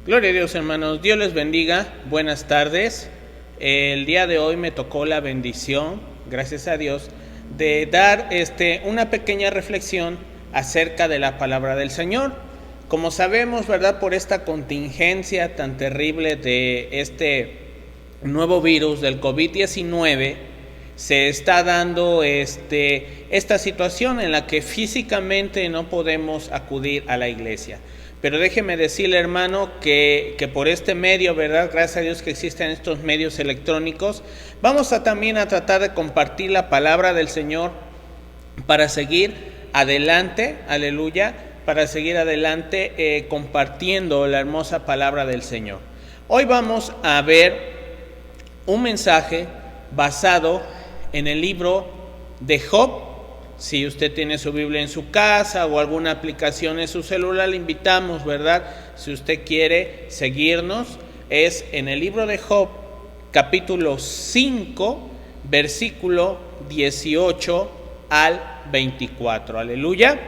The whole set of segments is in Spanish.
Gloria a Dios, hermanos. Dios les bendiga. Buenas tardes. El día de hoy me tocó la bendición, gracias a Dios, de dar una pequeña reflexión acerca de la palabra del Señor. Como sabemos, ¿verdad?, por esta contingencia tan terrible de este nuevo virus del COVID-19, se está dando esta situación en la que físicamente no podemos acudir a la iglesia. Pero déjeme decirle, hermano, que por este medio, ¿verdad?, gracias a Dios que existen estos medios electrónicos, vamos también a tratar de compartir la palabra del Señor para seguir adelante, aleluya, para seguir adelante compartiendo la hermosa palabra del Señor. Hoy vamos a ver un mensaje basado en el libro de Job. Si usted tiene su Biblia en su casa o alguna aplicación en su celular, le invitamos, ¿verdad? Si usted quiere seguirnos, es en el libro de Job, capítulo 5, versículo 18 al 24. Aleluya.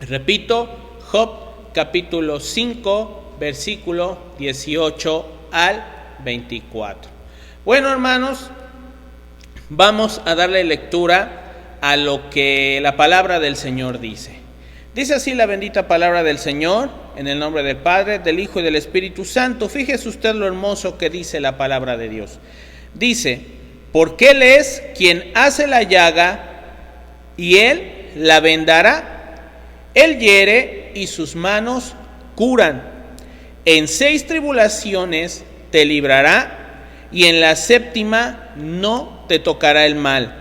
Repito, Job, capítulo 5, versículo 18 al 24. Bueno, hermanos, vamos a darle lectura a lo que la palabra del Señor dice. Dice así la bendita palabra del Señor, en el nombre del Padre, del Hijo y del Espíritu Santo. Fíjese usted lo hermoso que dice la palabra de Dios. Dice: porque Él es quien hace la llaga y Él la vendará. Él hiere y sus manos curan. En 6 tribulaciones te librará y en la 7ª no te tocará el mal.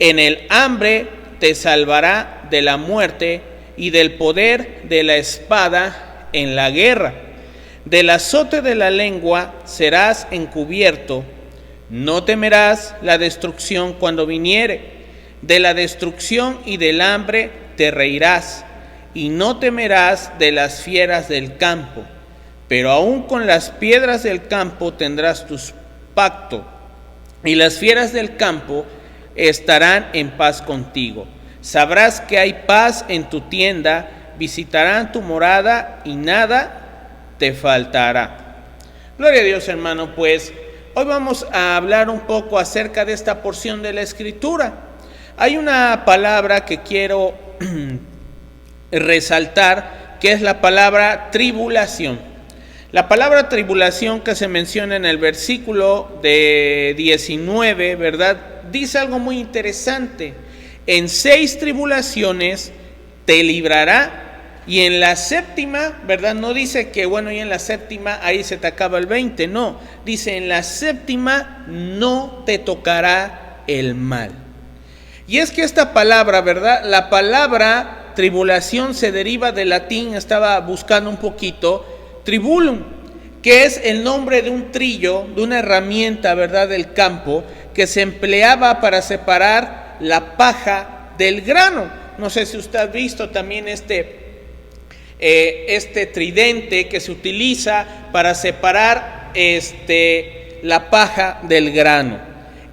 En el hambre te salvará de la muerte y del poder de la espada en la guerra. Del azote de la lengua serás encubierto. No temerás la destrucción cuando viniere. De la destrucción y del hambre te reirás. Y no temerás de las fieras del campo. Pero aún con las piedras del campo tendrás tu pacto. Y las fieras del campo estarán en paz contigo. Sabrás que hay paz en tu tienda, visitarán tu morada y nada te faltará. Gloria a Dios, hermano. Pues hoy vamos a hablar un poco acerca de esta porción de la Escritura. Hay una palabra que quiero resaltar, que es la palabra tribulación. La palabra tribulación que se menciona en el versículo de 19, ¿verdad?, dice algo muy interesante. En 6 tribulaciones te librará y en la 7ª, ¿verdad? No dice que, bueno, y en la 7ª ahí se te acaba el 20, no. Dice, en la 7ª no te tocará el mal. Y es que esta palabra, ¿verdad?, la palabra tribulación se deriva del latín, estaba buscando un poquito, tribulum, que es el nombre de un trillo, de una herramienta, ¿verdad?, del campo, que se empleaba para separar la paja del grano. No sé si usted ha visto también este tridente que se utiliza para separar la paja del grano.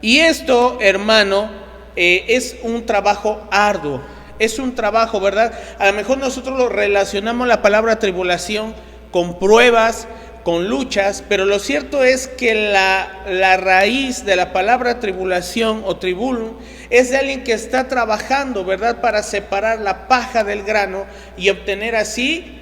Y esto, hermano, es un trabajo arduo, es un trabajo, ¿verdad? A lo mejor nosotros lo relacionamos la palabra tribulación con pruebas, con luchas, pero lo cierto es que la raíz de la palabra tribulación o tribulum es de alguien que está trabajando, ¿verdad?, para separar la paja del grano y obtener así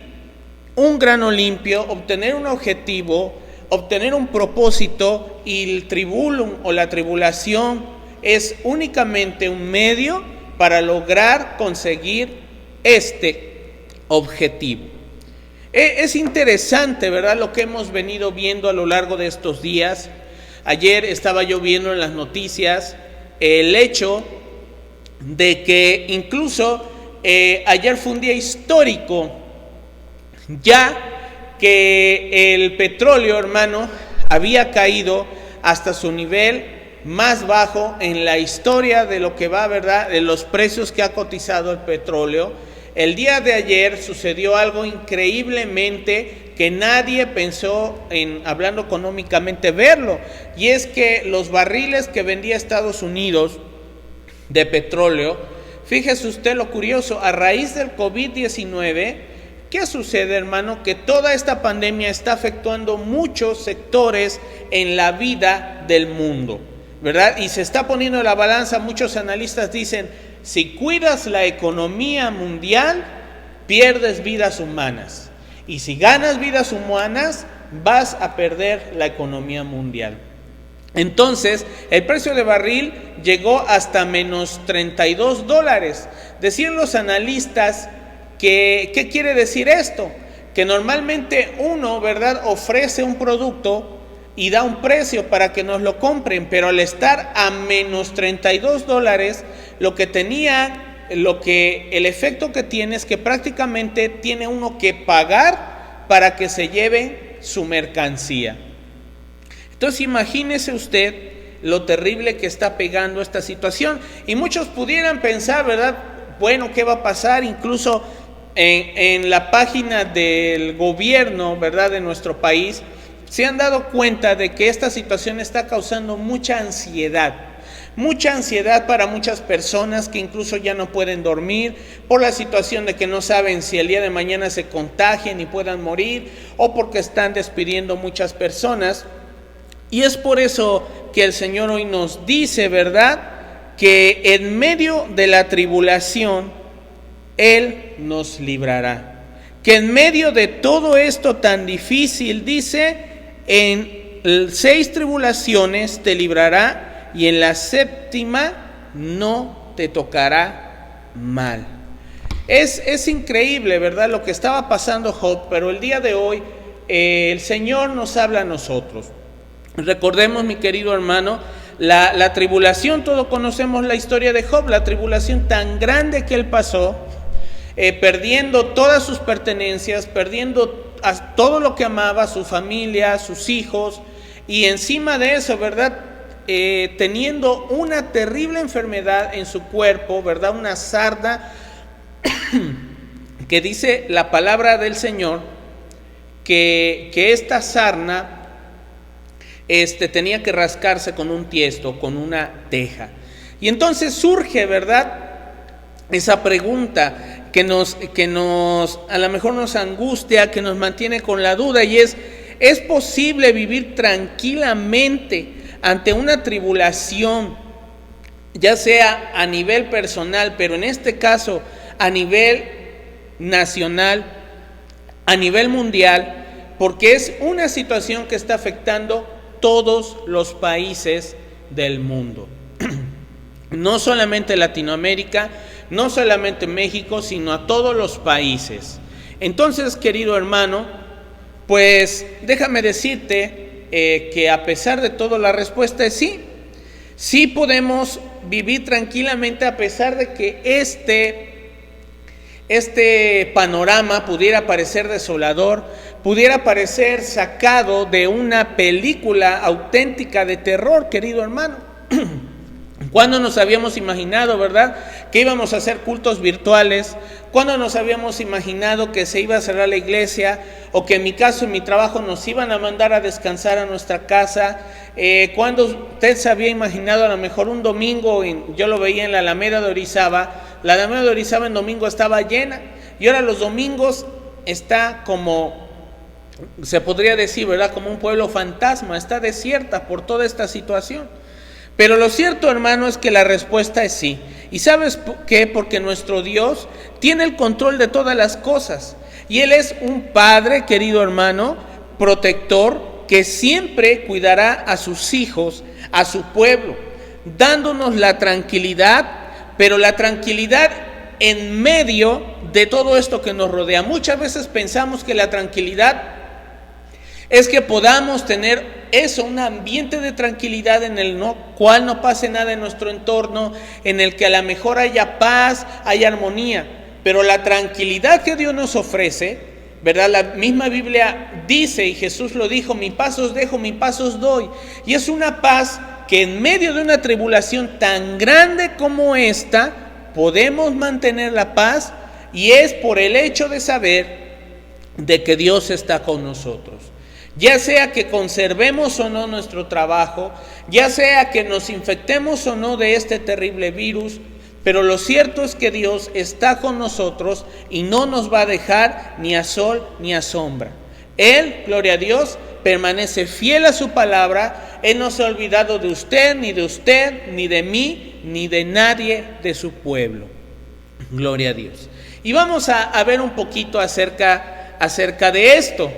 un grano limpio, obtener un objetivo, obtener un propósito. Y el tribulum o la tribulación es únicamente un medio para lograr conseguir este objetivo. Es interesante, ¿verdad?, lo que hemos venido viendo a lo largo de estos días. Ayer estaba yo viendo en las noticias el hecho de que incluso ayer fue un día histórico, ya que el petróleo, hermano, había caído hasta su nivel más bajo en la historia de lo que va, ¿verdad?, de los precios que ha cotizado el petróleo. El día de ayer sucedió algo increíblemente que nadie pensó, hablando económicamente, verlo. Y es que los barriles que vendía Estados Unidos de petróleo, fíjese usted lo curioso, a raíz del COVID-19 ¿Qué sucede, hermano? Que toda esta pandemia está afectando muchos sectores en la vida del mundo, ¿verdad? Y se está poniendo en la balanza. Muchos analistas dicen, si cuidas la economía mundial, pierdes vidas humanas. Y si ganas vidas humanas, vas a perder la economía mundial. Entonces, el precio de barril llegó hasta menos $32. Decían los analistas que, ¿qué quiere decir esto? Que normalmente uno, ¿verdad?, ofrece un producto y da un precio para que nos lo compren, pero al estar a menos $32, el efecto que tiene es que prácticamente tiene uno que pagar para que se lleve su mercancía. Entonces imagínese usted lo terrible que está pegando esta situación. Y muchos pudieran pensar, ¿verdad? Bueno, ¿qué va a pasar? Incluso en la página del gobierno, ¿verdad?, de nuestro país, se han dado cuenta de que esta situación está causando mucha ansiedad para muchas personas que incluso ya no pueden dormir por la situación de que no saben si el día de mañana se contagien y puedan morir, o porque están despidiendo muchas personas. Y es por eso que el Señor hoy nos dice, ¿verdad?, que en medio de la tribulación Él nos librará. Que en medio de todo esto tan difícil, dice, en 6 tribulaciones te librará y en la 7ª no te tocará mal. Es increíble, ¿verdad?, lo que estaba pasando Job, pero el día de hoy el Señor nos habla a nosotros. Recordemos, mi querido hermano, la tribulación, todos conocemos la historia de Job, la tribulación tan grande que él pasó, perdiendo todas sus pertenencias, perdiendo todo lo que amaba, su familia, sus hijos, y encima de eso, ¿verdad?, teniendo una terrible enfermedad en su cuerpo, ¿verdad?, una sarna, que dice la palabra del Señor, que esta sarna tenía que rascarse con un tiesto, con una teja. Y entonces surge, ¿verdad?, esa pregunta que nos a lo mejor nos angustia, que nos mantiene con la duda, y ¿es posible vivir tranquilamente ante una tribulación, ya sea a nivel personal, pero en este caso a nivel nacional, a nivel mundial? Porque es una situación que está afectando todos los países del mundo. No solamente Latinoamérica, no solamente México, sino a todos los países. Entonces, querido hermano, pues déjame decirte que a pesar de todo la respuesta es sí. Sí podemos vivir tranquilamente a pesar de que este panorama pudiera parecer desolador, pudiera parecer sacado de una película auténtica de terror, querido hermano. ¿Cuándo nos habíamos imaginado, verdad, que íbamos a hacer cultos virtuales? ¿Cuándo nos habíamos imaginado que se iba a cerrar la iglesia? O que en mi caso, en mi trabajo, nos iban a mandar a descansar a nuestra casa. ¿Cuándo usted se había imaginado a lo mejor un domingo? Yo lo veía en la Alameda de Orizaba. La Alameda de Orizaba en domingo estaba llena. Y ahora los domingos está como, se podría decir, ¿verdad?, como un pueblo fantasma. Está desierta por toda esta situación. Pero lo cierto, hermano, es que la respuesta es sí. ¿Y sabes qué? Porque nuestro Dios tiene el control de todas las cosas. Y Él es un Padre, querido hermano, protector, que siempre cuidará a sus hijos, a su pueblo, dándonos la tranquilidad, pero la tranquilidad en medio de todo esto que nos rodea. Muchas veces pensamos que la tranquilidad es que podamos tener un ambiente de tranquilidad en el cual no pase nada en nuestro entorno, en el que a lo mejor haya paz, haya armonía. Pero la tranquilidad que Dios nos ofrece, ¿verdad?, la misma Biblia dice, y Jesús lo dijo, mi paz os dejo, mi paz os doy. Y es una paz que en medio de una tribulación tan grande como esta, podemos mantener la paz, y es por el hecho de saber de que Dios está con nosotros. Ya sea que conservemos o no nuestro trabajo, ya sea que nos infectemos o no de este terrible virus, Pero lo cierto es que Dios está con nosotros y no nos va a dejar ni a sol ni a sombra. Él, gloria a Dios, permanece fiel a su palabra. Él no se ha olvidado de usted, ni de mí, ni de nadie de su pueblo. Gloria a Dios. Y vamos a ver un poquito acerca de esto.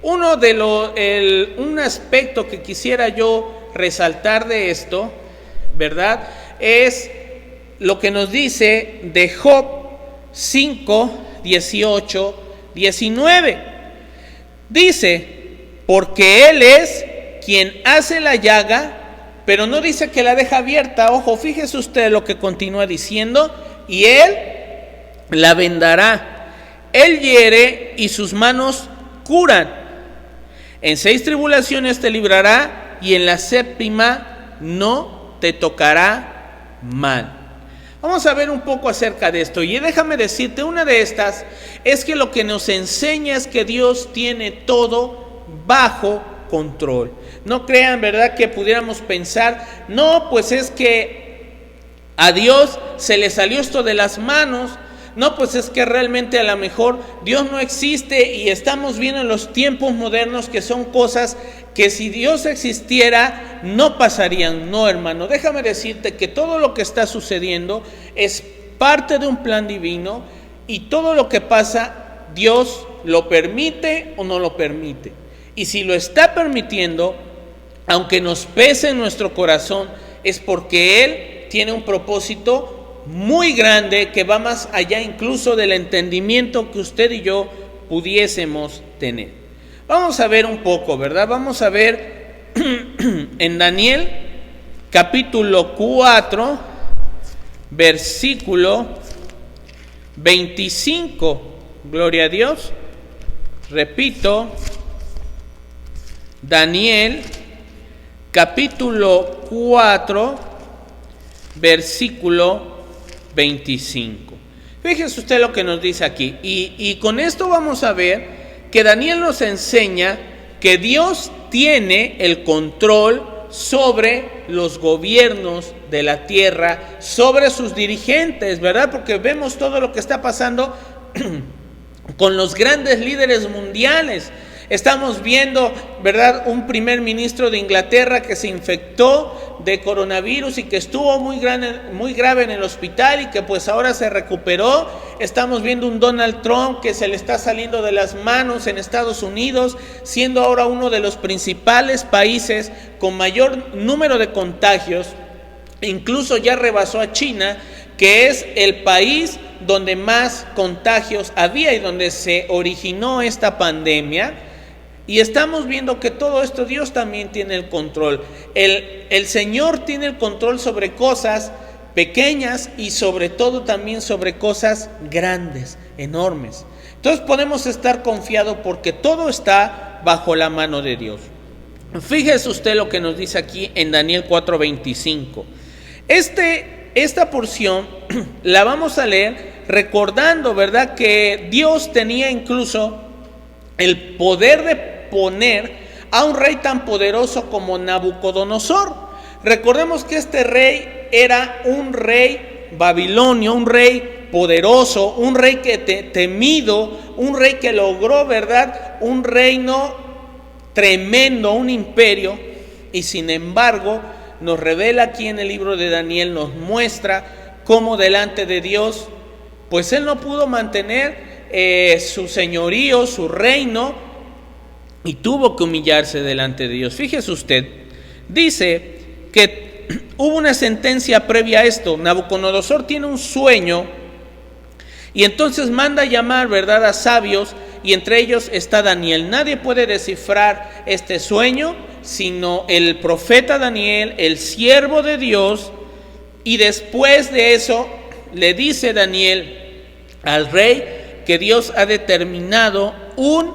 Un aspecto que quisiera yo resaltar de esto, ¿verdad?, es lo que nos dice de Job 5, 18, 19. Dice, porque Él es quien hace la llaga, pero no dice que la deja abierta. Ojo, fíjese usted lo que continúa diciendo. Y Él la vendará. Él hiere y sus manos curan. En 6 tribulaciones te librará y en la 7ª no te tocará mal. Vamos a ver un poco acerca de esto. Y déjame decirte, una de estas es que lo que nos enseña es que Dios tiene todo bajo control. No crean, ¿verdad?, que pudiéramos pensar, no, pues es que a Dios se le salió esto de las manos. No, pues es que realmente a lo mejor Dios no existe y estamos viendo en los tiempos modernos que son cosas que si Dios existiera no pasarían. No, hermano, déjame decirte que todo lo que está sucediendo es parte de un plan divino y todo lo que pasa Dios lo permite o no lo permite. Y si lo está permitiendo, aunque nos pese en nuestro corazón, es porque Él tiene un propósito muy grande que va más allá incluso del entendimiento que usted y yo pudiésemos tener. Vamos a ver un poco, ¿verdad? Vamos a ver en Daniel capítulo 4, versículo 25. Gloria a Dios. Repito, Daniel capítulo 4, versículo 25. Fíjese usted lo que nos dice aquí. Y con esto vamos a ver que Daniel nos enseña que Dios tiene el control sobre los gobiernos de la tierra, sobre sus dirigentes, ¿verdad? Porque vemos todo lo que está pasando con los grandes líderes mundiales. Estamos viendo, ¿verdad?, un primer ministro de Inglaterra que se infectó de coronavirus y que estuvo muy grave en el hospital y que pues ahora se recuperó. Estamos viendo un Donald Trump que se le está saliendo de las manos en Estados Unidos, siendo ahora uno de los principales países con mayor número de contagios. Incluso ya rebasó a China, que es el país donde más contagios había y donde se originó esta pandemia. Y estamos viendo que todo esto Dios también tiene el control. El Señor tiene el control sobre cosas pequeñas y sobre todo también sobre cosas grandes, enormes. Entonces podemos estar confiados porque todo está bajo la mano de Dios. Fíjese usted lo que nos dice aquí en Daniel 4:25. Esta porción la vamos a leer recordando, ¿verdad?, que Dios tenía incluso el poder de poner a un rey tan poderoso como Nabucodonosor. Recordemos que este rey era un rey babilonio, un rey poderoso, un rey que temido, un rey que logró, ¿verdad?, un reino tremendo, un imperio. Y sin embargo nos revela aquí en el libro de Daniel, nos muestra cómo delante de Dios pues él no pudo mantener su señorío, su reino, y tuvo que humillarse delante de Dios. Fíjese usted, dice que hubo una sentencia previa a esto. Nabucodonosor tiene un sueño y entonces manda llamar, ¿verdad?, a sabios, y entre ellos está Daniel. Nadie puede descifrar este sueño sino el profeta Daniel, el siervo de Dios. Y después de eso le dice Daniel al rey que Dios ha determinado un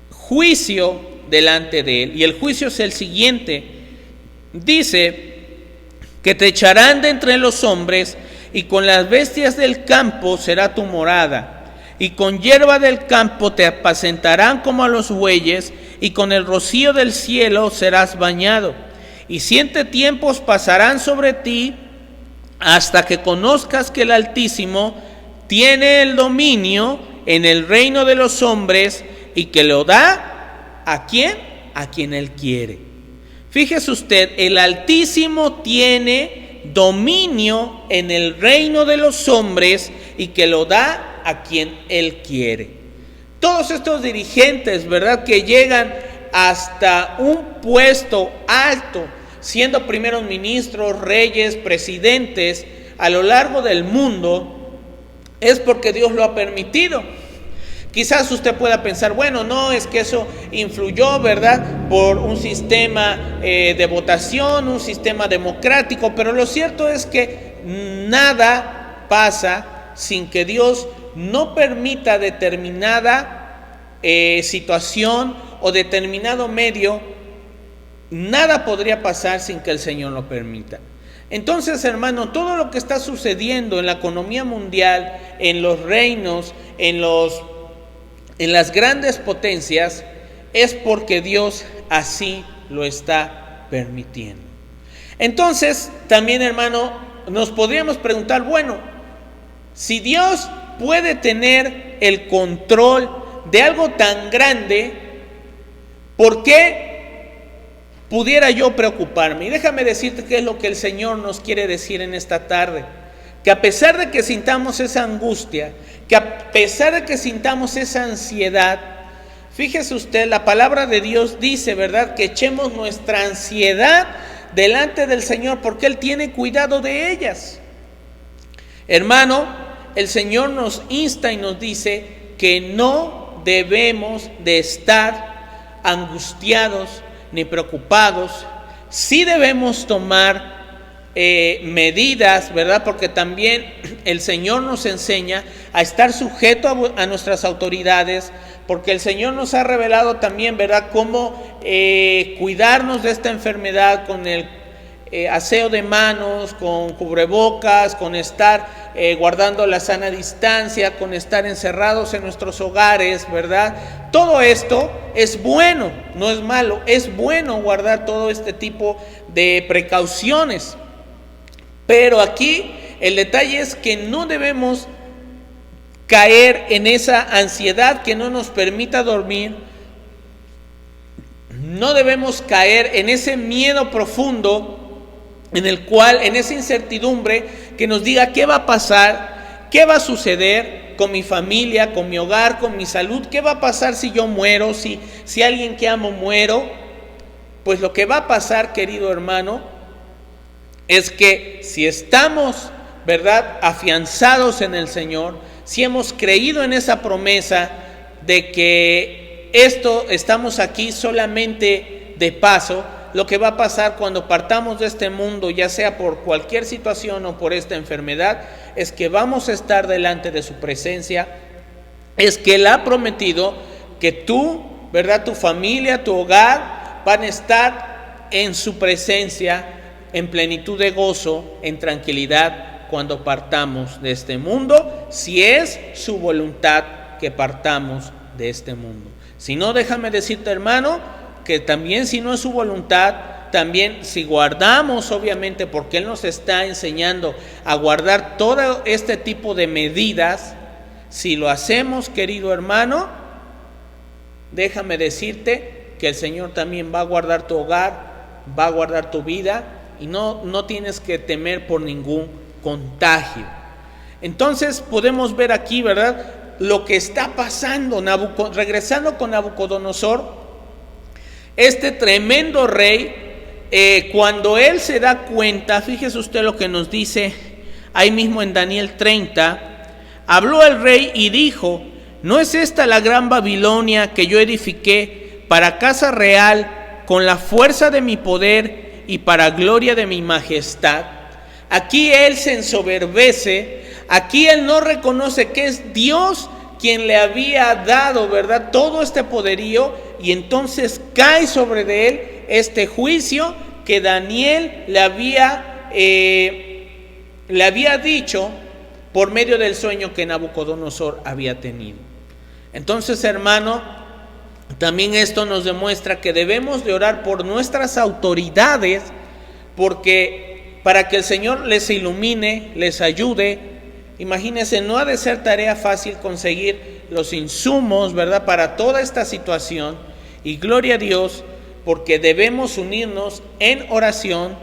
juicio delante de él. Y el juicio es el siguiente. Dice que te echarán de entre los hombres y con las bestias del campo será tu morada. Y con hierba del campo te apacentarán como a los bueyes y con el rocío del cielo serás bañado. Y 7 tiempos pasarán sobre ti hasta que conozcas que el Altísimo tiene el dominio en el reino de los hombres y que lo da ¿a quién? A quien Él quiere. Fíjese usted, el Altísimo tiene dominio en el reino de los hombres y que lo da a quien Él quiere. Todos estos dirigentes, ¿verdad?, que llegan hasta un puesto alto, siendo primeros ministros, reyes, presidentes a lo largo del mundo, es porque Dios lo ha permitido. Quizás usted pueda pensar, bueno, no, es que eso influyó, ¿verdad?, por un sistema de votación, un sistema democrático, pero lo cierto es que nada pasa sin que Dios no permita determinada situación o determinado medio. Nada podría pasar sin que el Señor lo permita. Entonces, hermano, todo lo que está sucediendo en la economía mundial, en los reinos, en las grandes potencias, es porque Dios así lo está permitiendo. Entonces, también, hermano, nos podríamos preguntar, bueno, si Dios puede tener el control de algo tan grande, ¿por qué pudiera yo preocuparme? Y déjame decirte qué es lo que el Señor nos quiere decir en esta tarde. Que a pesar de que sintamos esa angustia, que a pesar de que sintamos esa ansiedad, fíjese usted, la palabra de Dios dice, ¿verdad?, que echemos nuestra ansiedad delante del Señor porque Él tiene cuidado de ellas. Hermano, el Señor nos insta y nos dice que no debemos de estar angustiados ni preocupados. Sí debemos tomar medidas, ¿verdad?, porque también el Señor nos enseña a estar sujeto a nuestras autoridades, porque el Señor nos ha revelado también, ¿verdad?, cómo cuidarnos de esta enfermedad con el aseo de manos, con cubrebocas, con estar guardando la sana distancia, con estar encerrados en nuestros hogares, ¿verdad? Todo esto es bueno, no es malo, es bueno guardar todo este tipo de precauciones. Pero aquí el detalle es que no debemos caer en esa ansiedad que no nos permita dormir. No debemos caer en ese miedo profundo en el cual, en esa incertidumbre que nos diga qué va a pasar, qué va a suceder con mi familia, con mi hogar, con mi salud, qué va a pasar si yo muero, si alguien que amo muero. Pues lo que va a pasar, querido hermano, es que si estamos, ¿verdad?, afianzados en el Señor, si hemos creído en esa promesa de que estamos aquí solamente de paso, lo que va a pasar cuando partamos de este mundo, ya sea por cualquier situación o por esta enfermedad, es que vamos a estar delante de su presencia. Es que Él ha prometido que tú, ¿verdad?, tu familia, tu hogar, van a estar en su presencia, en plenitud de gozo, en tranquilidad, cuando partamos de este mundo, si es su voluntad que partamos de este mundo. Si no, déjame decirte, hermano, que también si no es su voluntad, también si guardamos, obviamente, porque Él nos está enseñando a guardar todo este tipo de medidas, si lo hacemos, querido hermano, déjame decirte que el Señor también va a guardar tu hogar, va a guardar tu vida, y no tienes que temer por ningún contagio. Entonces podemos ver aquí, ¿verdad?, lo que está pasando, regresando con Nabucodonosor, este tremendo rey, cuando él se da cuenta, fíjese usted lo que nos dice ahí mismo en Daniel 30, habló el rey y dijo: ¿no es esta la gran Babilonia que yo edifiqué para casa real con la fuerza de mi poder y para gloria de mi majestad? Aquí él se ensoberbece, aquí él no reconoce que es Dios quien le había dado, ¿verdad?, todo este poderío, y entonces cae sobre de él este juicio que Daniel le había dicho por medio del sueño que Nabucodonosor había tenido. Entonces, hermano, también esto nos demuestra que debemos de orar por nuestras autoridades, porque para que el Señor les ilumine, les ayude. Imagínense, no ha de ser tarea fácil conseguir los insumos, ¿verdad?, para toda esta situación. Y gloria a Dios, porque debemos unirnos en oración,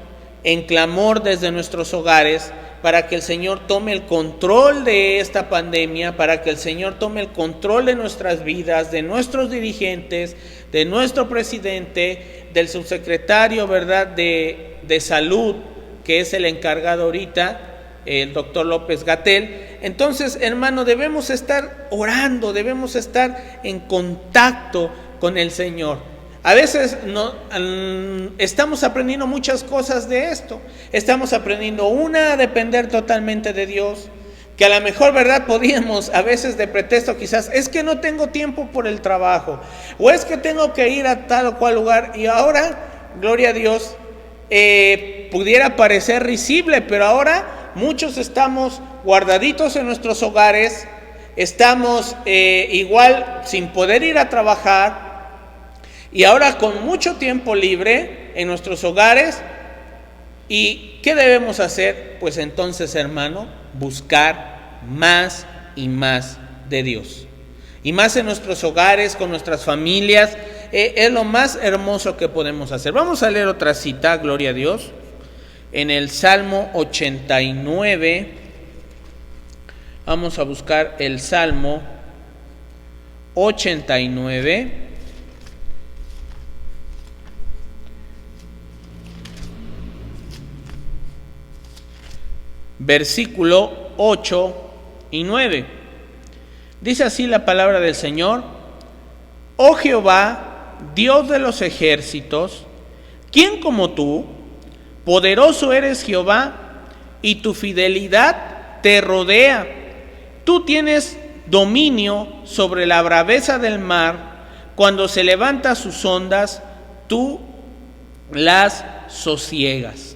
en clamor desde nuestros hogares, para que el Señor tome el control de esta pandemia, para que el Señor tome el control de nuestras vidas, de nuestros dirigentes, de nuestro presidente, del subsecretario, ¿verdad?, de salud, que es el encargado ahorita, el doctor López-Gatell. Entonces, hermano, debemos estar orando, debemos estar en contacto con el Señor. A veces estamos aprendiendo muchas cosas de esto. Estamos aprendiendo a depender totalmente de Dios, que a lo mejor, ¿verdad?, podíamos a veces de pretexto quizás, es que no tengo tiempo por el trabajo, o es que tengo que ir a tal o cual lugar, y ahora, gloria a Dios, pudiera parecer risible, pero ahora muchos estamos guardaditos en nuestros hogares, estamos igual sin poder ir a trabajar, y ahora con mucho tiempo libre en nuestros hogares. ¿Y qué debemos hacer? Pues entonces, hermano, buscar más y más de Dios. Y más en nuestros hogares, con nuestras familias. Es lo más hermoso que podemos hacer. Vamos a leer otra cita, gloria a Dios. En el Salmo 89. Vamos a buscar el Salmo 89. Versículo 8 y 9. Dice así la palabra del Señor: Oh Jehová, Dios de los ejércitos, ¿quién como tú? Poderoso eres Jehová, y tu fidelidad te rodea. Tú tienes dominio sobre la braveza del mar. Cuando se levanta sus ondas, tú las sosiegas.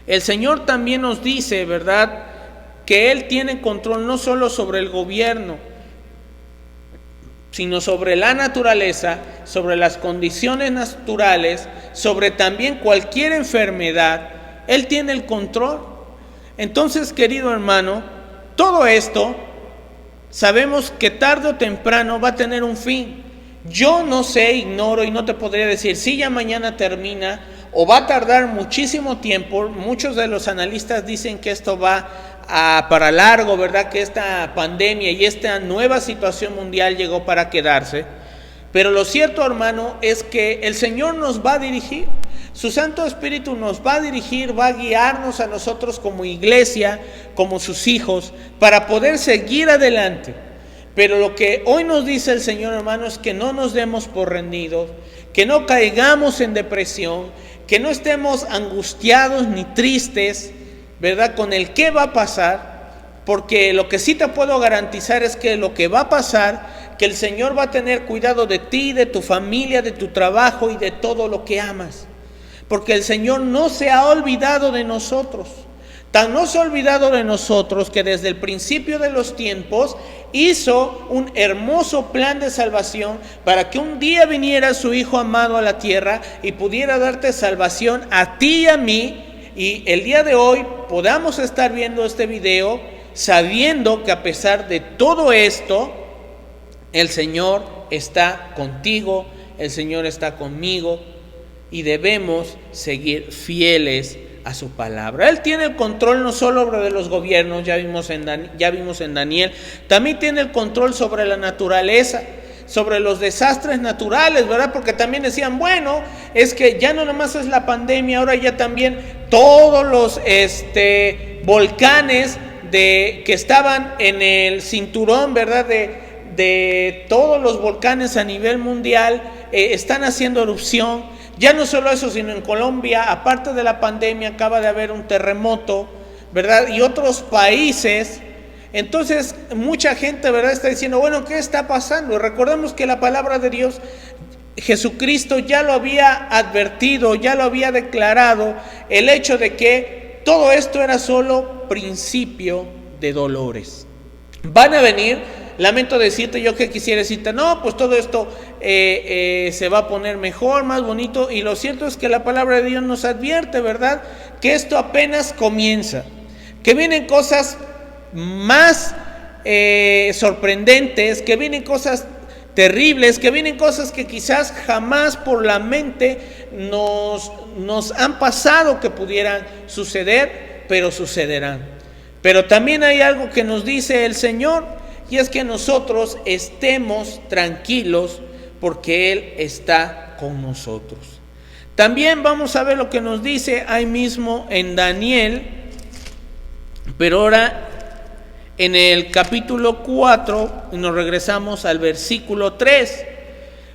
El Señor también nos dice, ¿verdad?, que Él tiene control no solo sobre el gobierno, sino sobre la naturaleza, sobre las condiciones naturales, sobre también cualquier enfermedad. Él tiene el control. Entonces, querido hermano, todo esto sabemos que tarde o temprano va a tener un fin. Yo no sé, ignoro y no te podría decir si ya mañana termina o va a tardar muchísimo tiempo. Muchos de los analistas dicen que esto va para largo, ¿verdad?, que esta pandemia y esta nueva situación mundial llegó para quedarse. Pero lo cierto, hermano, es que el Señor nos va a dirigir. Su Santo Espíritu nos va a dirigir, va a guiarnos a nosotros como iglesia, como sus hijos, para poder seguir adelante. Pero lo que hoy nos dice el Señor, hermano, es que no nos demos por rendidos, que no caigamos en depresión, que no estemos angustiados ni tristes, ¿verdad?, con el qué va a pasar, porque lo que sí te puedo garantizar es que lo que va a pasar, que el Señor va a tener cuidado de ti, de tu familia, de tu trabajo y de todo lo que amas, porque el Señor no se ha olvidado de nosotros. Tan no se ha olvidado de nosotros que desde el principio de los tiempos hizo un hermoso plan de salvación para que un día viniera su Hijo amado a la tierra y pudiera darte salvación a ti y a mí. Y el día de hoy podamos estar viendo este video sabiendo que a pesar de todo esto, el Señor está contigo, el Señor está conmigo y debemos seguir fieles a su palabra. Él tiene el control no solo de los gobiernos, ya vimos en Daniel, también tiene el control sobre la naturaleza, sobre los desastres naturales, ¿verdad? Porque también decían, bueno, es que ya no nomás es la pandemia, ahora ya también todos los volcanes que estaban en el cinturón, ¿verdad?, de todos los volcanes a nivel mundial están haciendo erupción. Ya no solo eso, sino en Colombia, aparte de la pandemia, acaba de haber un terremoto, ¿verdad? Y otros países. Entonces, mucha gente, ¿verdad?, está diciendo, bueno, ¿qué está pasando? Recordemos que la palabra de Dios, Jesucristo ya lo había advertido, ya lo había declarado, el hecho de que todo esto era solo principio de dolores. Van a venir lamento decirte yo que quisiera decirte, no, pues todo esto se va a poner mejor, más bonito, y lo cierto es que la palabra de Dios nos advierte, ¿verdad?, que esto apenas comienza, que vienen cosas más sorprendentes, que vienen cosas terribles, que vienen cosas que quizás jamás por la mente nos han pasado que pudieran suceder, pero sucederán. Pero también hay algo que nos dice el Señor, y es que nosotros estemos tranquilos porque Él está con nosotros. También vamos a ver lo que nos dice ahí mismo en Daniel, pero ahora en el capítulo 4, y nos regresamos al versículo 3.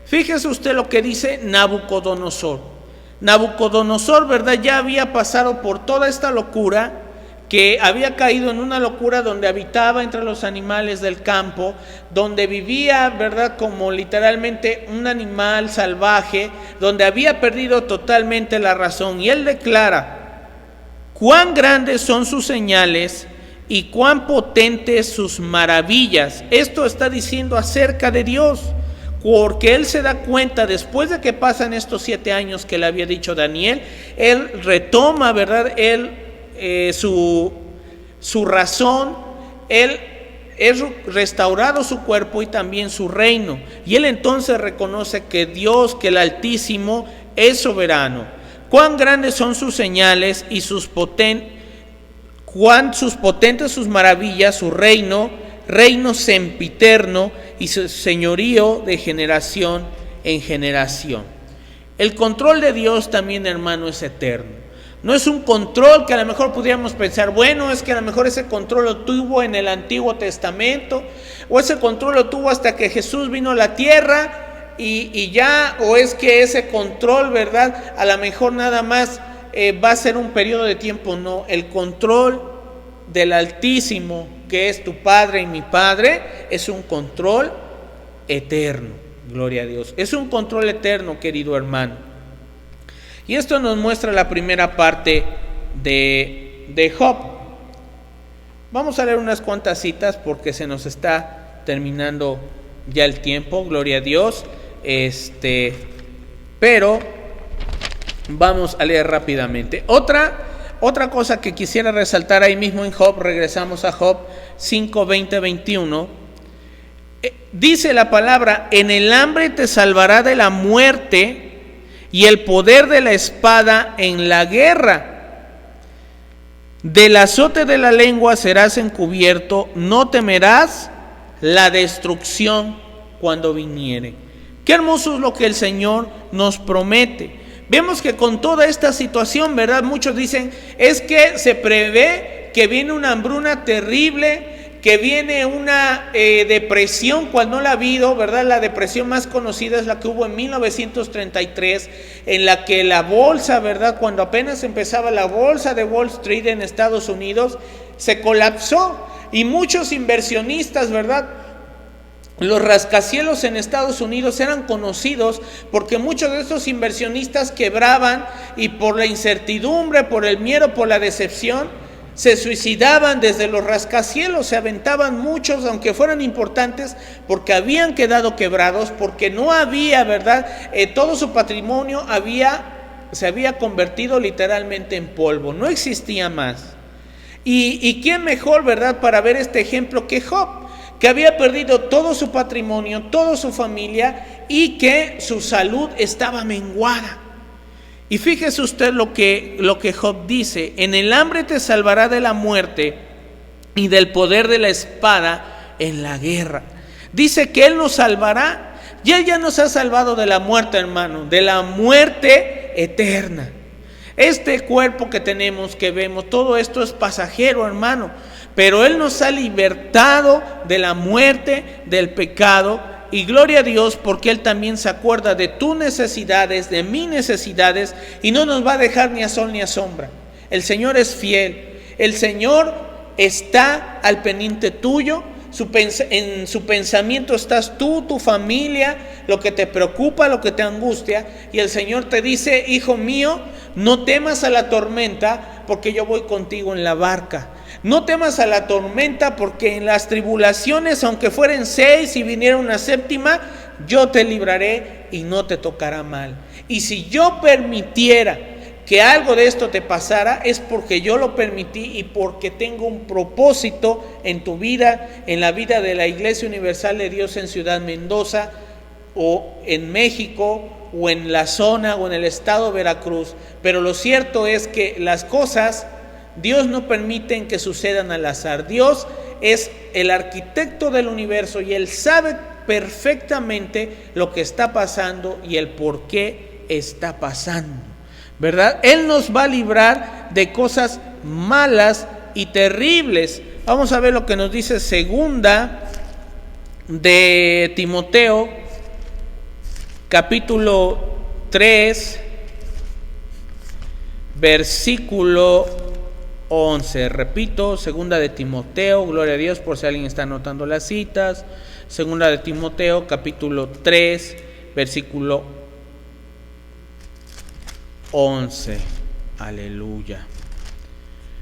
Fíjese usted lo que dice Nabucodonosor. Nabucodonosor, ¿verdad?, ya había pasado por toda esta locura, que había caído en una locura donde habitaba entre los animales del campo, donde vivía, ¿verdad?, como literalmente un animal salvaje, donde había perdido totalmente la razón. Y él declara: cuán grandes son sus señales y cuán potentes sus maravillas. Esto está diciendo acerca de Dios, porque él se da cuenta, después de que pasan estos 7 años que le había dicho Daniel, él retoma, ¿verdad?, su razón, él es restaurado su cuerpo y también su reino, y él entonces reconoce que Dios, que el Altísimo, es soberano. Cuán grandes son sus señales y cuán sus potentes sus maravillas, su reino sempiterno y su señorío de generación en generación. El control de Dios también, hermano, es eterno. No es un control que a lo mejor pudiéramos pensar, bueno, es que a lo mejor ese control lo tuvo en el Antiguo Testamento, o ese control lo tuvo hasta que Jesús vino a la tierra y ya, o es que ese control, ¿verdad?, a lo mejor nada más va a ser un periodo de tiempo. No, el control del Altísimo, que es tu Padre y mi Padre, es un control eterno. Gloria a Dios. Es un control eterno, querido hermano. Y esto nos muestra la primera parte de Job. Vamos a leer unas cuantas citas porque se nos está terminando ya el tiempo. Gloria a Dios. Pero vamos a leer rápidamente. Otra cosa que quisiera resaltar ahí mismo en Job, regresamos a Job 5, 20, 21. Dice la palabra: en el hambre te salvará de la muerte y el poder de la espada en la guerra. Del azote de la lengua serás encubierto, no temerás la destrucción cuando viniere. Qué hermoso es lo que el Señor nos promete. Vemos que con toda esta situación, ¿verdad?, muchos dicen, es que se prevé que viene una hambruna terrible, que viene una depresión, cual no la ha habido, ¿verdad? La depresión más conocida es la que hubo en 1933, en la que la bolsa, ¿verdad?, cuando apenas empezaba la bolsa de Wall Street en Estados Unidos, se colapsó, y muchos inversionistas, ¿verdad?, los rascacielos en Estados Unidos eran conocidos porque muchos de estos inversionistas quebraban, y por la incertidumbre, por el miedo, por la decepción, se suicidaban desde los rascacielos. Se aventaban muchos, aunque fueran importantes, porque habían quedado quebrados, porque no había, ¿verdad?, todo su patrimonio se había convertido literalmente en polvo, no existía más. Y quién mejor, ¿verdad?, para ver este ejemplo que Job, que había perdido todo su patrimonio, toda su familia, y que su salud estaba menguada. Y fíjese usted lo que Job dice: en el hambre te salvará de la muerte y del poder de la espada en la guerra. Dice que Él nos salvará, y Él ya nos ha salvado de la muerte, hermano, de la muerte eterna. Este cuerpo que tenemos, que vemos, todo esto es pasajero, hermano, pero Él nos ha libertado de la muerte, del pecado, y gloria a Dios porque Él también se acuerda de tus necesidades, de mis necesidades, y no nos va a dejar ni a sol ni a sombra. El Señor es fiel, el Señor está al pendiente tuyo, en su pensamiento estás tú, tu familia, lo que te preocupa, lo que te angustia, y el Señor te dice: hijo mío, no temas a la tormenta, porque yo voy contigo en la barca. No temas a la tormenta, porque en las tribulaciones, aunque fueren 6 y viniera una séptima, yo te libraré y no te tocará mal. Y si yo permitiera que algo de esto te pasara, es porque yo lo permití y porque tengo un propósito en tu vida, en la vida de la Iglesia Universal de Dios en Ciudad Mendoza, o en México, o en la zona, o en el estado de Veracruz. Pero lo cierto es que las cosas, Dios no permite que sucedan al azar. Dios es el arquitecto del universo y Él sabe perfectamente lo que está pasando y el por qué está pasando, ¿verdad? Él nos va a librar de cosas malas y terribles. Vamos a ver lo que nos dice segunda de Timoteo, capítulo 3, versículo 11. Repito, segunda de Timoteo, gloria a Dios por si alguien está anotando las citas. Segunda de Timoteo, capítulo 3, versículo 11. Aleluya.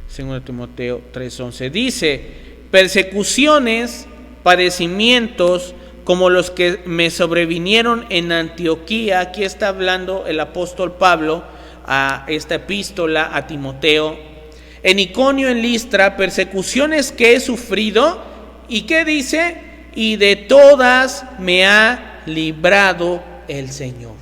Segunda de Timoteo 3:11. Dice: persecuciones, padecimientos como los que me sobrevinieron en Antioquía. Aquí está hablando el apóstol Pablo a esta epístola a Timoteo. En Iconio, en Listra, persecuciones que he sufrido. ¿Y qué dice? Y de todas me ha librado el Señor.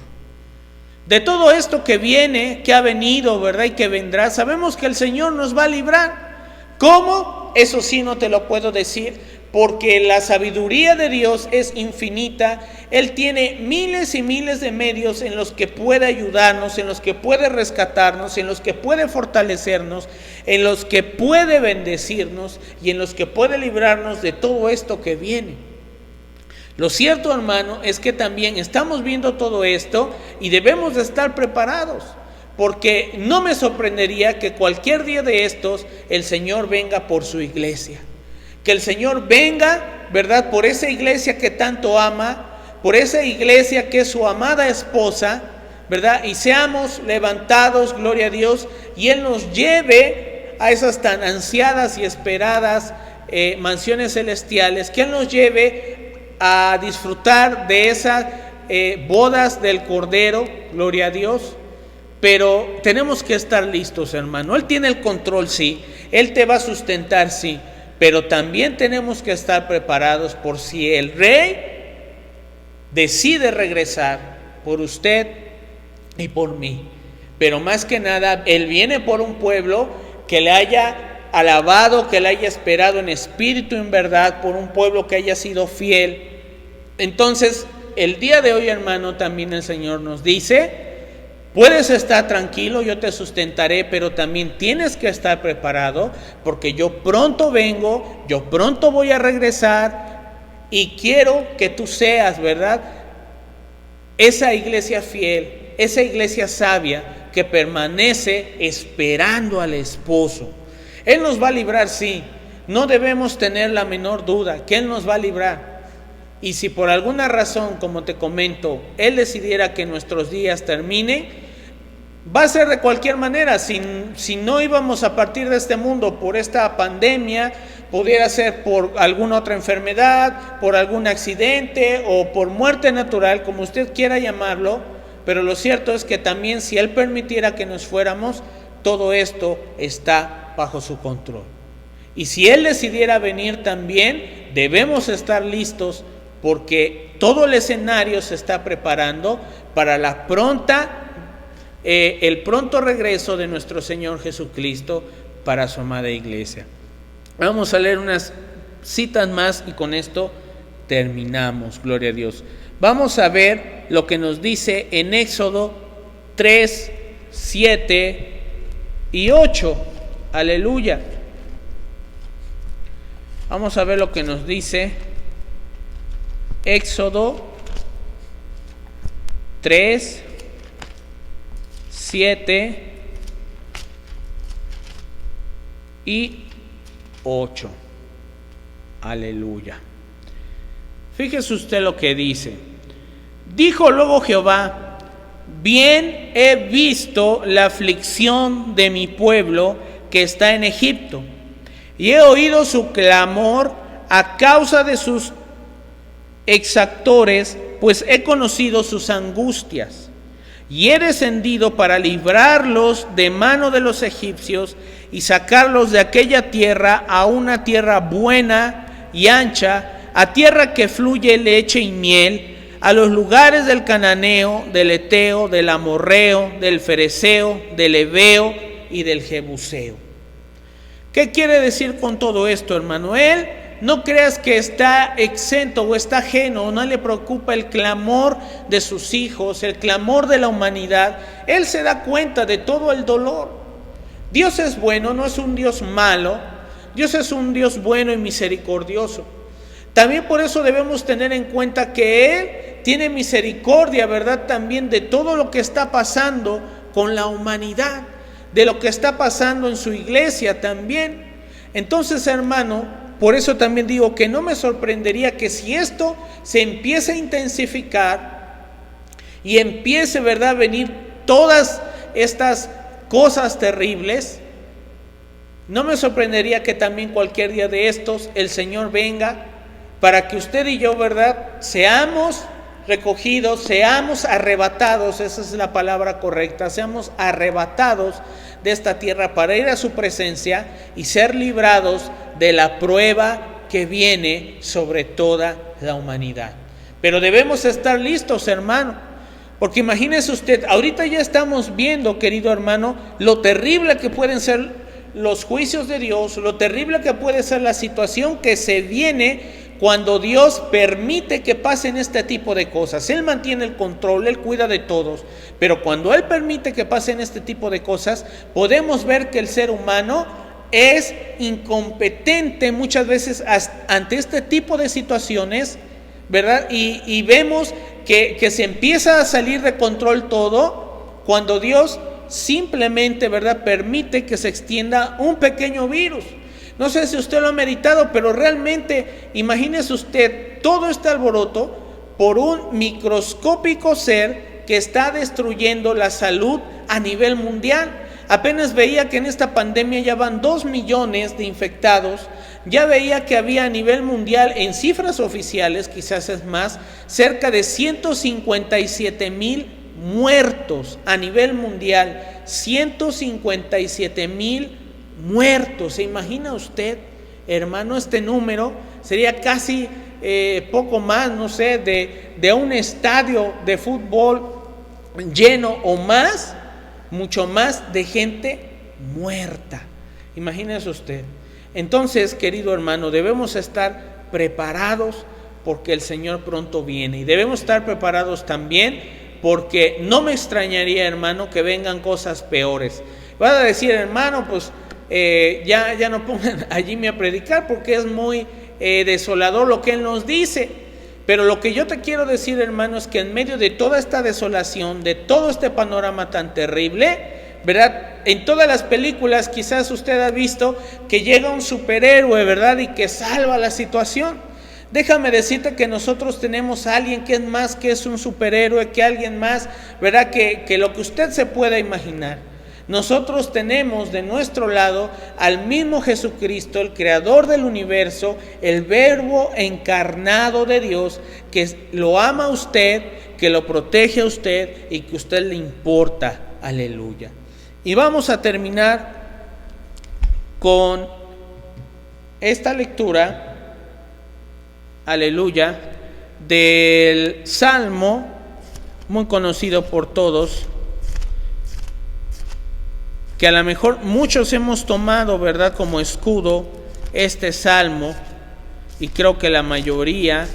De todo esto que viene, que ha venido, ¿verdad? Y que vendrá, sabemos que el Señor nos va a librar. ¿Cómo? Eso sí no te lo puedo decir, porque la sabiduría de Dios es infinita. Él tiene miles y miles de medios en los que puede ayudarnos, en los que puede rescatarnos, en los que puede fortalecernos, en los que puede bendecirnos y en los que puede librarnos de todo esto que viene. Lo cierto, hermano, es que también estamos viendo todo esto y debemos de estar preparados, porque no me sorprendería que cualquier día de estos el Señor venga por su iglesia. Que el Señor venga, ¿verdad?, por esa iglesia que tanto ama, por esa iglesia que es su amada esposa, ¿verdad? Y seamos levantados, gloria a Dios, y Él nos lleve a esas tan ansiadas y esperadas mansiones celestiales, que Él nos lleve a disfrutar de esas bodas del Cordero, gloria a Dios. Pero tenemos que estar listos, hermano. Él tiene el control, sí. Él te va a sustentar, sí. Pero también tenemos que estar preparados por si el Rey decide regresar por usted y por mí. Pero más que nada, Él viene por un pueblo que le haya alabado, que le haya esperado en espíritu y en verdad, por un pueblo que haya sido fiel. Entonces, el día de hoy, hermano, también el Señor nos dice: puedes estar tranquilo, yo te sustentaré, pero también tienes que estar preparado, porque yo pronto vengo, yo pronto voy a regresar, y quiero que tú seas, ¿verdad?, esa iglesia fiel, esa iglesia sabia que permanece esperando al esposo. Él nos va a librar, sí. No debemos tener la menor duda que Él nos va a librar. Y si por alguna razón, como te comento, Él decidiera que nuestros días terminen, va a ser de cualquier manera. Si no íbamos a partir de este mundo por esta pandemia, pudiera ser por alguna otra enfermedad, por algún accidente o por muerte natural, como usted quiera llamarlo. Pero lo cierto es que también, si Él permitiera que nos fuéramos, todo esto está bajo su control. Y si Él decidiera venir también, debemos estar listos, porque todo el escenario se está preparando para el pronto regreso de nuestro Señor Jesucristo para su amada iglesia. Vamos a leer unas citas más y con esto terminamos, gloria a Dios. Vamos a ver lo que nos dice en Éxodo 3, 7 y 8. Aleluya. Vamos a ver lo que nos dice Éxodo 3, 7 y 8. Aleluya. Fíjese usted lo que dice. Dijo luego Jehová: bien he visto la aflicción de mi pueblo que está en Egipto. y he oído su clamor a causa de sus exactores, pues he conocido sus angustias. Y he descendido para librarlos de mano de los egipcios y sacarlos de aquella tierra a una tierra buena y ancha, a tierra que fluye leche y miel, a los lugares del cananeo, del eteo, del amorreo, del fereceo, del heveo y del jebuseo. ¿Qué quiere decir con todo esto, hermano? Él, no creas que está exento o está ajeno, o no le preocupa el clamor de sus hijos, el clamor de la humanidad. Él se da cuenta de todo el dolor. Dios es bueno, no es un Dios malo. Dios es un Dios bueno y misericordioso. También por eso debemos tener en cuenta que Él tiene misericordia, ¿verdad? También de todo lo que está pasando con la humanidad, de lo que está pasando en su iglesia también. Entonces, hermano, por eso también digo que no me sorprendería que si esto se empiece a intensificar y empiece, ¿verdad?, a venir todas estas cosas terribles, no me sorprendería que también cualquier día de estos el Señor venga para que usted y yo, ¿verdad?, seamos recogidos, seamos arrebatados, esa es la palabra correcta, seamos arrebatados de esta tierra para ir a su presencia y ser librados de la prueba que viene sobre toda la humanidad. Pero debemos estar listos, hermano, porque imagínese usted, ahorita ya estamos viendo, querido hermano, lo terrible que pueden ser los juicios de Dios, lo terrible que puede ser la situación que se viene cuando Dios permite que pasen este tipo de cosas. Él mantiene el control, Él cuida de todos, pero cuando Él permite que pasen este tipo de cosas, podemos ver que el ser humano es incompetente muchas veces ante este tipo de situaciones, ¿verdad? Y vemos que se empieza a salir de control todo cuando Dios simplemente, ¿verdad?, permite que se extienda un pequeño virus. No sé si usted lo ha meditado, pero realmente imagínese usted todo este alboroto por un microscópico ser que está destruyendo la salud a nivel mundial. Apenas veía que en esta pandemia ya van 2 millones de infectados. Ya veía que había a nivel mundial, en cifras oficiales, quizás es más, cerca de 157,000 muertos a nivel mundial. 157,000 muertos. ¿Se imagina usted, hermano? Este número sería casi poco más, no sé, de un estadio de fútbol lleno o más, mucho más de gente muerta. Imagínese usted. Entonces, querido hermano, debemos estar preparados porque el Señor pronto viene, y debemos estar preparados también porque no me extrañaría, hermano, que vengan cosas peores. Vas a decir, hermano, pues ya no pongan allí a predicar porque es muy desolador lo que Él nos dice. Pero lo que yo te quiero decir, hermano, es que en medio de toda esta desolación, de todo este panorama tan terrible, ¿verdad? En todas las películas quizás usted ha visto que llega un superhéroe, ¿verdad?, y que salva la situación. Déjame decirte que nosotros tenemos a alguien que es más que es un superhéroe, que alguien más, ¿verdad?, que lo que usted se pueda imaginar. Nosotros tenemos de nuestro lado al mismo Jesucristo, el creador del universo, el verbo encarnado de Dios, que lo ama a usted, que lo protege a usted y que a usted le importa. Aleluya. Y vamos a terminar con esta lectura, aleluya, del Salmo, muy conocido por todos, que a lo mejor muchos hemos tomado, ¿verdad?, como escudo este Salmo, y creo que la mayoría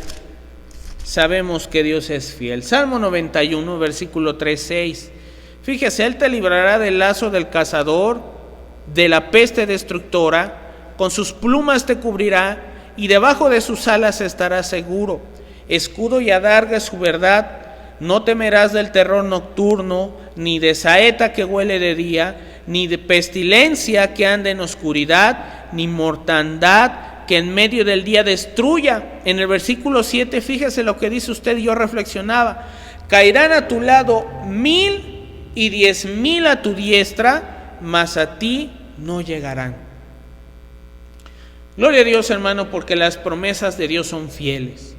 sabemos que Dios es fiel. Salmo 91, versículo 3-6. Fíjese, Él te librará del lazo del cazador, de la peste destructora, con sus plumas te cubrirá, y debajo de sus alas estarás seguro. Escudo y adarga es su verdad, no temerás del terror nocturno, ni de saeta que huele de día, ni de pestilencia que ande en oscuridad, ni mortandad que en medio del día destruya. En el versículo 7, fíjese lo que dice usted, y yo reflexionaba: caerán a tu lado 1,000 y 10,000 a tu diestra, mas a ti no llegarán. Gloria a Dios, hermano, porque las promesas de Dios son fieles.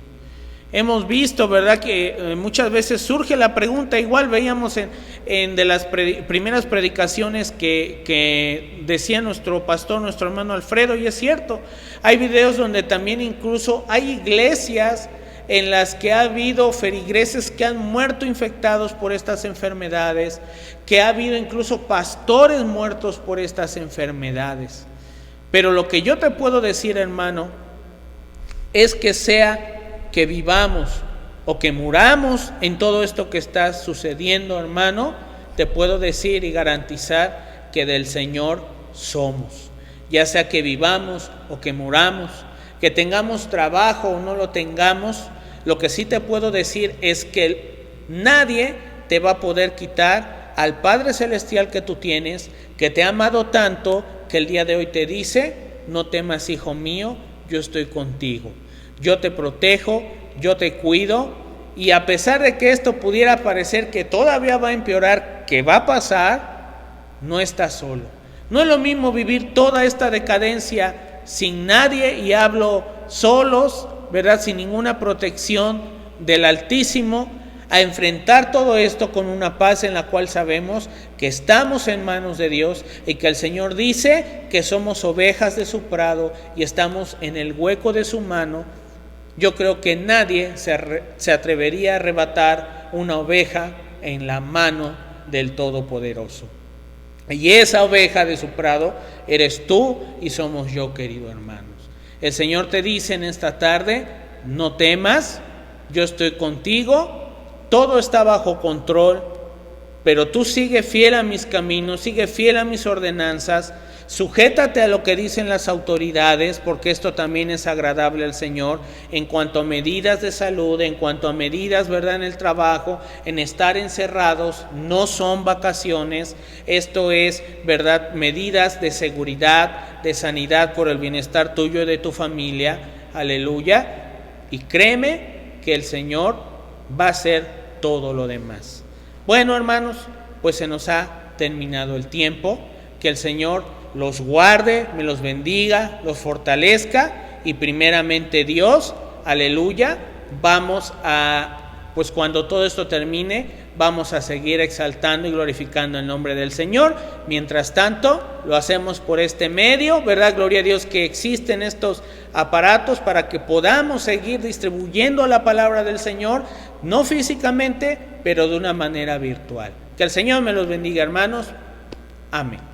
Hemos visto, ¿verdad?, que muchas veces surge la pregunta, igual veíamos en de las primeras predicaciones que decía nuestro pastor, nuestro hermano Alfredo, y es cierto, hay videos donde también incluso hay iglesias en las que ha habido feligreses que han muerto infectados por estas enfermedades, que ha habido incluso pastores muertos por estas enfermedades. Pero lo que yo te puedo decir, hermano, es que sea que vivamos o que muramos en todo esto que está sucediendo, hermano, te puedo decir y garantizar que del Señor somos. Ya sea que vivamos o que muramos, que tengamos trabajo o no lo tengamos, lo que sí te puedo decir es que nadie te va a poder quitar al Padre Celestial que tú tienes, que te ha amado tanto, que el día de hoy te dice: no temas, hijo mío, yo estoy contigo. Yo te protejo, yo te cuido, y a pesar de que esto pudiera parecer que todavía va a empeorar, que va a pasar, no estás solo. No es lo mismo vivir toda esta decadencia sin nadie, y hablo solos, ¿verdad?, sin ninguna protección del Altísimo, a enfrentar todo esto con una paz en la cual sabemos que estamos en manos de Dios y que el Señor dice que somos ovejas de su prado y estamos en el hueco de su mano. Yo creo que nadie se atrevería a arrebatar una oveja en la mano del Todopoderoso. Y esa oveja de su prado eres tú y somos yo, querido hermanos. El Señor te dice en esta tarde: no temas, yo estoy contigo, todo está bajo control, pero tú sigue fiel a mis caminos, sigue fiel a mis ordenanzas, sujétate a lo que dicen las autoridades, porque esto también es agradable al Señor, en cuanto a medidas de salud, en cuanto a medidas, ¿verdad?, en el trabajo, en estar encerrados. No son vacaciones, esto es, ¿verdad?, medidas de seguridad, de sanidad por el bienestar tuyo y de tu familia. Aleluya. Y créeme que el Señor va a hacer todo lo demás. Bueno, hermanos, pues se nos ha terminado el tiempo. Que el Señor los guarde, me los bendiga, los fortalezca, y primeramente Dios, aleluya, vamos a, pues cuando todo esto termine, vamos a seguir exaltando y glorificando el nombre del Señor. Mientras tanto, lo hacemos por este medio, ¿verdad? Gloria a Dios que existen estos aparatos para que podamos seguir distribuyendo la palabra del Señor, no físicamente, pero de una manera virtual. Que el Señor me los bendiga, hermanos. Amén.